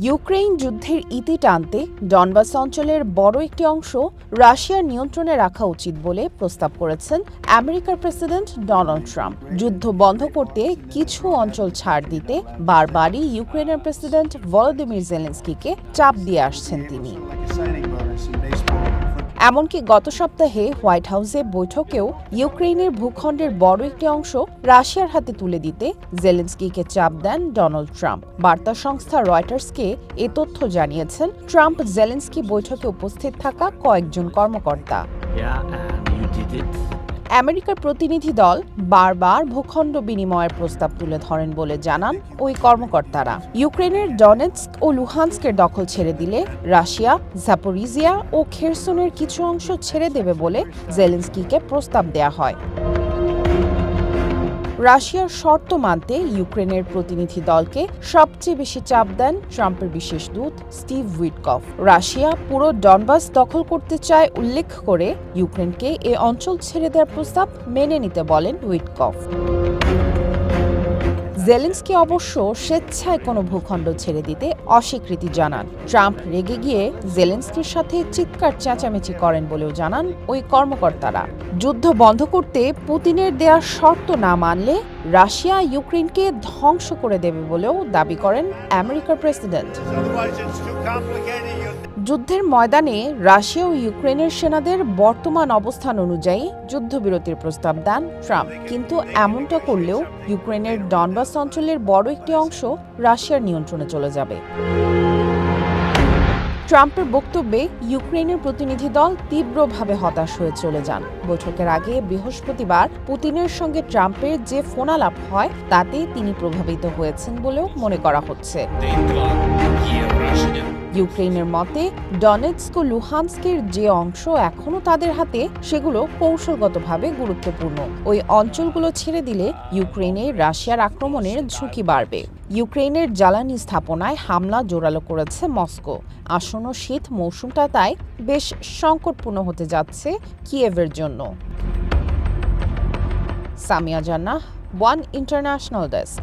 Ukraine যুদ্ধের ইতি টানতে ডনবাস অঞ্চলের বড় একটি অংশ রাশিয়ার নিয়ন্ত্রণে রাখা উচিত বলে প্রস্তাব করেছেন আমেরিকার প্রেসিডেন্ট ডোনাল্ড ট্রাম্প। যুদ্ধ বন্ধ করতে কিছু অঞ্চল ছাড় দিতে বারবারই ইউক্রেনের প্রেসিডেন্ট ভলোদিমির জেলেনস্কিকে চাপ দিয়ে আসছেন তিনি। এমনকি গত সপ্তাহে হোয়াইট হাউসে বৈঠকেও ইউক্রেনের ভূখণ্ডের বড় একটি অংশ রাশিয়ার হাতে তুলে দিতে জেলেনস্কিকে চাপ দেন ডোনাল্ড ট্রাম্প। বার্তা সংস্থা রয়টার্সকে এ তথ্য জানিয়েছেন ট্রাম্প জেলেনস্কি বৈঠকে উপস্থিত থাকা কয়েকজন কর্মকর্তা। আমেরিকার প্রতিনিধি দল বারবার ভূখণ্ড বিনিময়ের প্রস্তাব তুলে ধরেন বলে জানান ওই কর্মকর্তারা। ইউক্রেনের ডনেটস্ক ও লুহান্স্কের দখল ছেড়ে দিলে রাশিয়া জাপোরিজিয়া ও খেরসনের কিছু অংশ ছেড়ে দেবে বলে জেলেনস্কিকে প্রস্তাব দেয়া হয়। রাশিয়ার শর্ত মানতে ইউক্রেনের প্রতিনিধি দলকে সবচেয়ে বেশি চাপ দেন ট্রাম্পের বিশেষ দূত স্টিভ উইটকফ। রাশিয়া পুরো ডনবাস দখল করতে চায় উল্লেখ করে ইউক্রেনকে এ অঞ্চল ছেড়ে দেওয়ার প্রস্তাব মেনে নিতে বলেন উইটকফ। জেলেনস্কি অবশ্য স্বেচ্ছায় কোনো ভূখণ্ড ছেড়ে দিতে অস্বীকৃতি জানান। ট্রাম্প রেগে গিয়ে জেলেনস্কির সাথে চিৎকার চেঁচামেচি করেন বলেও জানান ওই কর্মকর্তারা। যুদ্ধ বন্ধ করতে পুতিনের দেয়া শর্ত না মানলে রাশিয়া ইউক্রেনকে ধ্বংস করে দেবে বলেও দাবি করেন আমেরিকার প্রেসিডেন্ট। যুদ্ধের ময়দানে রাশিয়া ও ইউক্রেনের সেনাদের বর্তমান অবস্থান অনুযায়ী যুদ্ধবিরতির প্রস্তাব দেন ট্রাম্প, কিন্তু এমনটা করলেও ইউক্রেনের ডনবাস অঞ্চলের বড় একটি অংশ রাশিয়ার নিয়ন্ত্রণে চলে যাবে। ট্রাম্পের বক্তব্যে ইউক্রেনের প্রতিনিধি দল তীব্রভাবে হতাশ হয়ে চলে যান। বৈঠকের আগে বৃহস্পতিবার পুতিনের সঙ্গে ট্রাম্পের যে ফোনালাপ হয় তাতে তিনি প্রভাবিত হয়েছেন বলেও মনে করা হচ্ছে। ইউক্রেনের মতে ডনেটস্ক ও লুহান্স্কের যে অংশ এখনও তাদের হাতে সেগুলো কৌশলগতভাবে গুরুত্বপূর্ণ। ওই অঞ্চলগুলো ছেড়ে দিলে ইউক্রেনে রাশিয়ার আক্রমণের ঝুঁকি বাড়বে। ইউক্রেনের জ্বালানি স্থাপনায় হামলা জোরালো করেছে মস্কো। আসন্ন শীত মৌসুমটা তাই বেশ সংকটপূর্ণ হতে যাচ্ছে কিয়েভের জন্য। সামিয়া জান্নাহ, ওয়ান ইন্টারন্যাশনাল ডেস্ক।